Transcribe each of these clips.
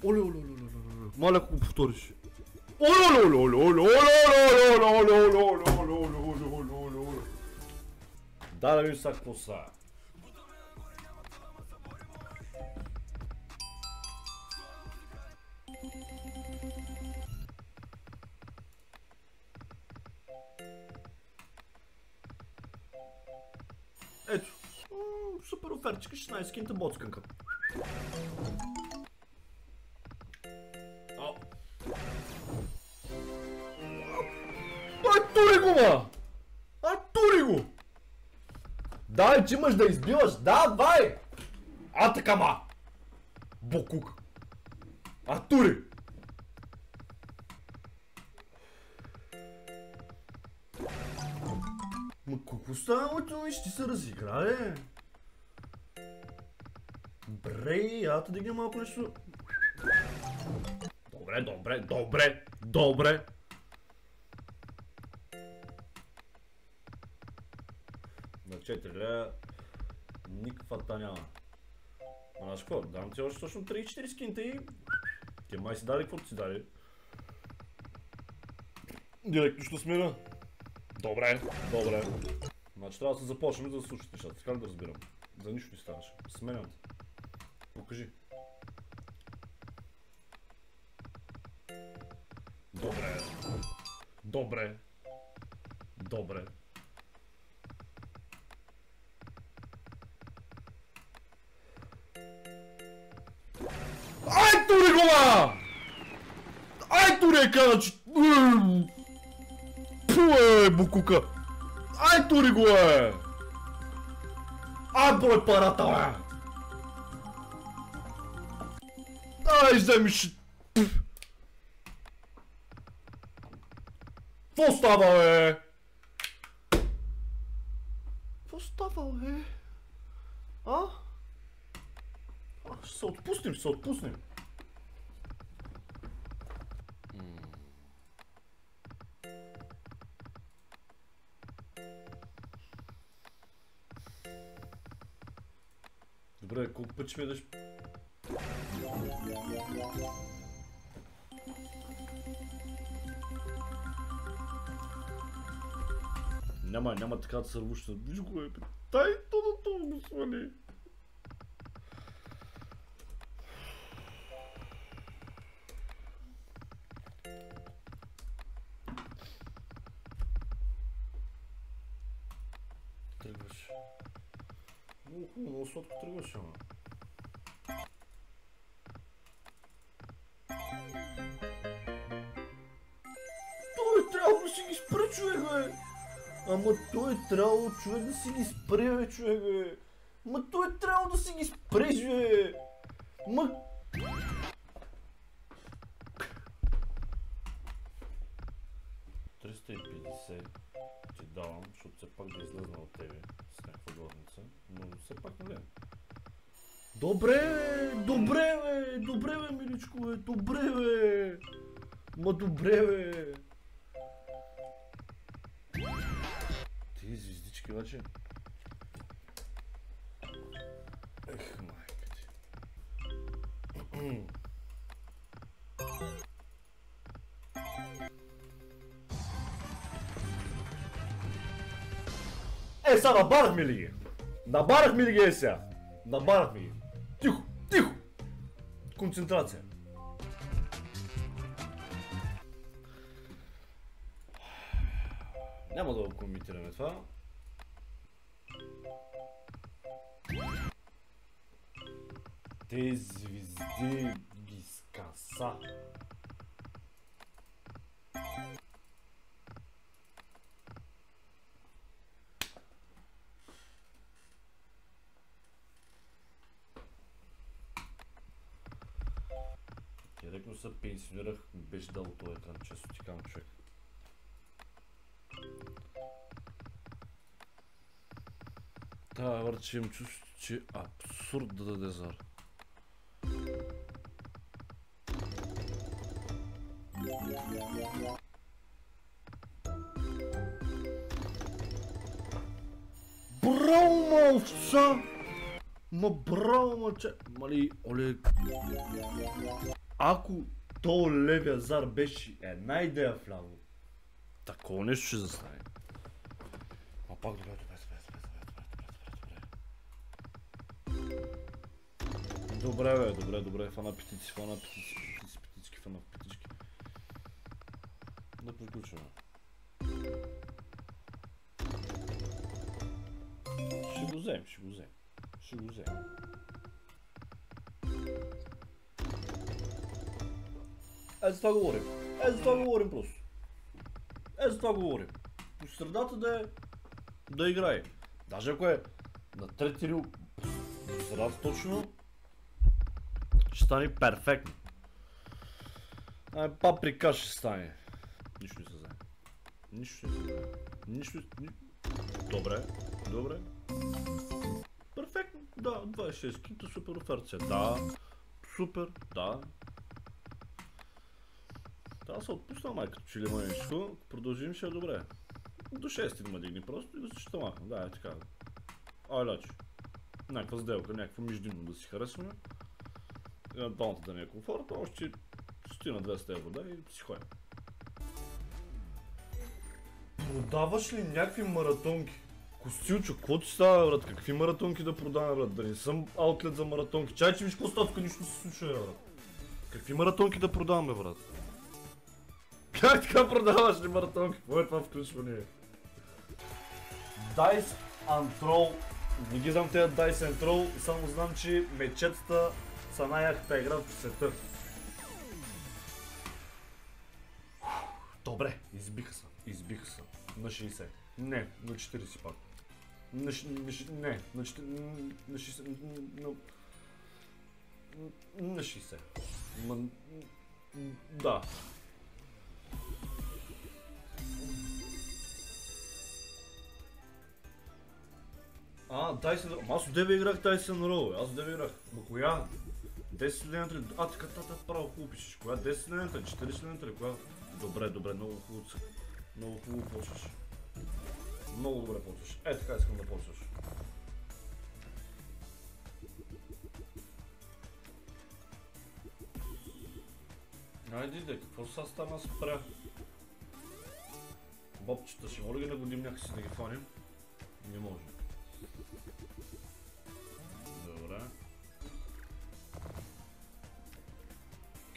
Оле, оле, оле, оле, оле. Моля, ако го повториш. Оле, оле, оле, оле, оле, оле, оле, оле, оле, оле, оле, оле, оле, оле, оле. Да видим сега какво са. Ето. Супер офертичка, 16 кинта боцканка. Тури го, ма! Тури го! Дай, че имаш да избиваш! Давай! Така, ма! Бокук! Тури! Ма какво става, моето ми? Ще се разиграе? Бре, да дигна малко нещо. Добре, добре, добре, добре. На 4 лея никаква няма. Знаеш какво? Дам ти още точно 3-4 скинта и... Ти май си даде каквото си даде. Директно ще смира. Добре, добре. Значи трябва да се започнем да слушат нещата, така ли да разбирам? За нищо не ставаше. Сменям те. Покажи. Добре. Добре. Добре. Тури го, ма! Тури, каначи! Пуе, букука! Тури го, брой парата, вземиш! Какво става, Какво става, Ще се отпуснем, ще се отпуснем. Добре, колко път ще видиш? Няма така да се рвуща. Виж го, дай то го свали. Тръгваш. Много сладко тръгваш, ама. Той трябва да си ги спре, човек, бе! Ама той трябва човек да си ги спре, бе, човек, бе! Ма той трябва да си ги спре, бе! Ма... $350 ти давам, защото все пак да излезна от тебе с някаква горница, но все пак не гледам. Добре, бе, миличко, бе, добре, бе! Ма добре, бе! Ти звездички, обаче. Майка ти. Сега набарахме ли ги? Набарахме ли ги сега? Набарахме ги. Тихо, тихо! Концентрация. Няма да го коментираме това. Те звезди ги скаса. Директно се пенсионирах, беше дал този екран, често ти казвам, човек. Върче им чувство, че абсурд да даде зар. Браво, малца! Браво, мълче! Мали, оле... ако то левия зар беше една идея вляво, такова нещо ще застане. А пак добре. Добре, фана птици. Да приключваме. Ще го вземем. За това говорим просто. За това говорим. По средата да играе. Даже ако е на трети рил, по средата точно, ще стане перфектно. Паприка ще стане. Нищо не се знае. Добре. Перфектно. Да, 26 кинта супер оферция. Да. Супер, да. Да, се отпусна майката, че ли мъничко. Продължим, ще е добре. До 6 да ме дигни просто и да се ще махна. Да, е така. Лачи. Някаква сделка, някаква междинно да си харесваме. Евентуалната да не е комфортно, още 100 на 200 евро, да, и си ходим. Продаваш ли някакви маратонки? Костилчо, какво ти става, брат? Какви маратонки да продавам, брат? Да не съм аутлет за маратонки. Чай, че виж какво става, тук нищо се случва, брат. Какви маратонки да продаваме, брат? Как така продаваш ли маратонки? Какво е това включване? Dice and Troll. Не ги знам тези Dice and Troll, само знам, че мечетата са най-яката игра в света. Добре, избиха се. На 60. Не, на 40 пак. На 60. На 60. Да. Dyson Roll. Аз отдеве играх Dyson Roll. Ма коя? 10 линията. Така право хубаво пишеш. Коя 10 линията? 40 линията? Коя? Добре, много хубаво. Много хубаво почваш. Много добре почваш. Така искам да почваш. Айде, какво са стана спря? Бобчета, ще може ли да нагодим някакси да ги фаним? Не може. Добре.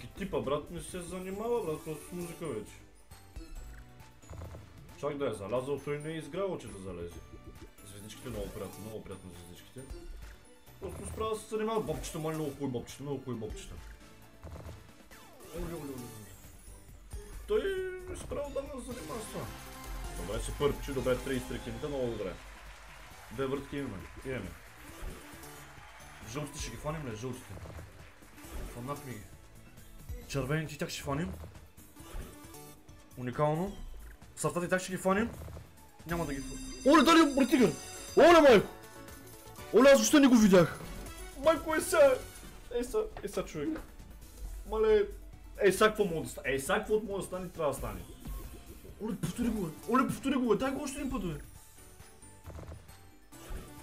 Китипа, брат, не се занимава, брат, просто с музика вече. Чак да е залязал, той не е изгрявал, че да залезе. Звездичките много приятно звездичките. Просто справа да се занимава. Бобчета, мали много хубави бобчета. Той е справа да ме занимава с това. Добре, супер пичи, добре, 33 кинта, много добре. Две въртки имаме. Жълтите ще ги фаним ли? Жълтите. Фанахме ги. Червените тях ще фаним. Уникално. Сартата и тях ще ги фаним. Няма да ги фаним. Оле, дали братигър! Оле, майко! Оле, аз защо не го видях? Майко, са човек. Мале, сега какво мога да стане? Сега какво мога да стане, трябва да стане. Оле, повтори го, дай го още един път, бе.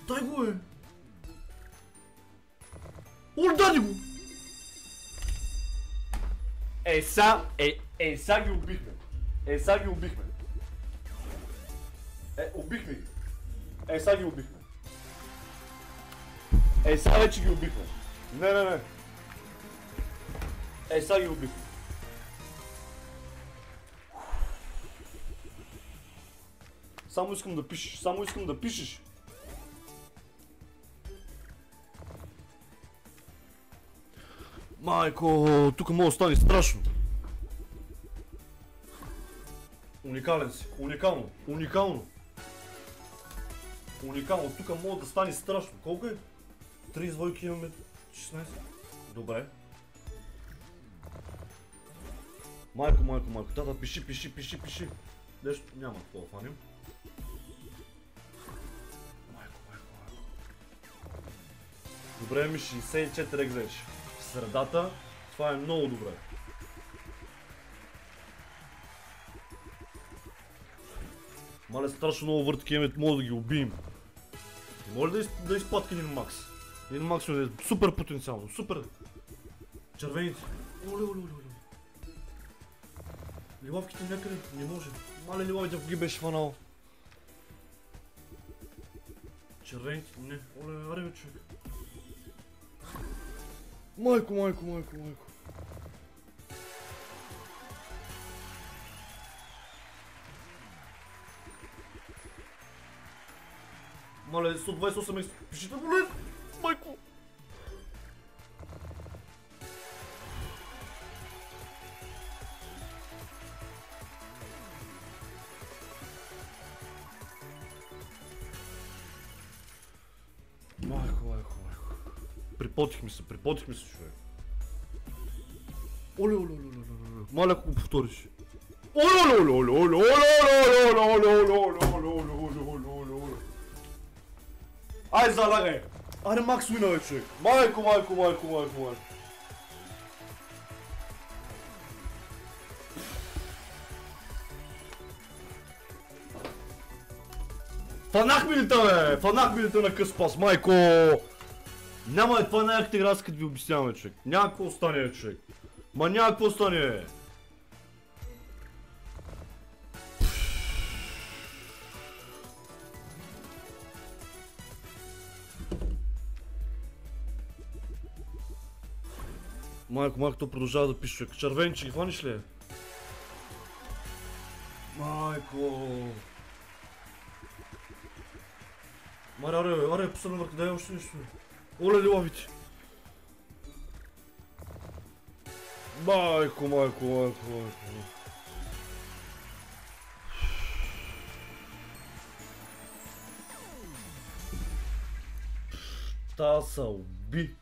Дай го, бе. Оле, дай го. Сега ги убихме. Убихме ги. Сега ги убихме. Сега вече ги убихме. Не. Сега ги убихме. Само искам да пишеш. Майко, тук може да стане страшно. Уникален си. Уникално. Тук може да стане страшно. Колко е? 3 извойки имаме 16. Добре. Майко. Тата, пиши. Нещо няма какво да фаним. Майко. Добре, ми 64 екзеч. В средата, това е много добре. Мале, страшно много въртки имаме, мога да ги убием. Може да изпадка един макс. Един макс е супер потенциално, супер. Червените. Оле, оле, оле, оле. Лилавките някъде не може. Мале лилавите, ако ги беше фанал. Червените, не. Оле, аре бе човек. Майко, майко, майко, майко. Мале, 128 екс... Пишите, боле! Майко! Майко, майко, майко. Припотихме се, човек. Оле, оле, оле, оле, оле. Мале, ако го повториш. Оле, оле, оле, оле, оле, оле, оле, оле, оле, оле, оле, оле, оле, оле, оле, оле. Ай, залагай! Аре, Макс уина, бе, човек. Майко, майко, майко, майко, майко. Фанах минута, бе! Фанах минута на къс пас, майко! Няма е, това най-яката игра, като ви обясняваме, човек. Няма какво стане, бе, човек. Ма няма какво стане, бе. Майко, майко, то продължава да пише, човек. Червенче, ги хваниш ли? Майко! Маре, аре, последно върху, дай още нещо. Оле, лилавите! Майко, майко, майко, майко. Та са уби.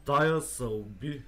Тая са уби.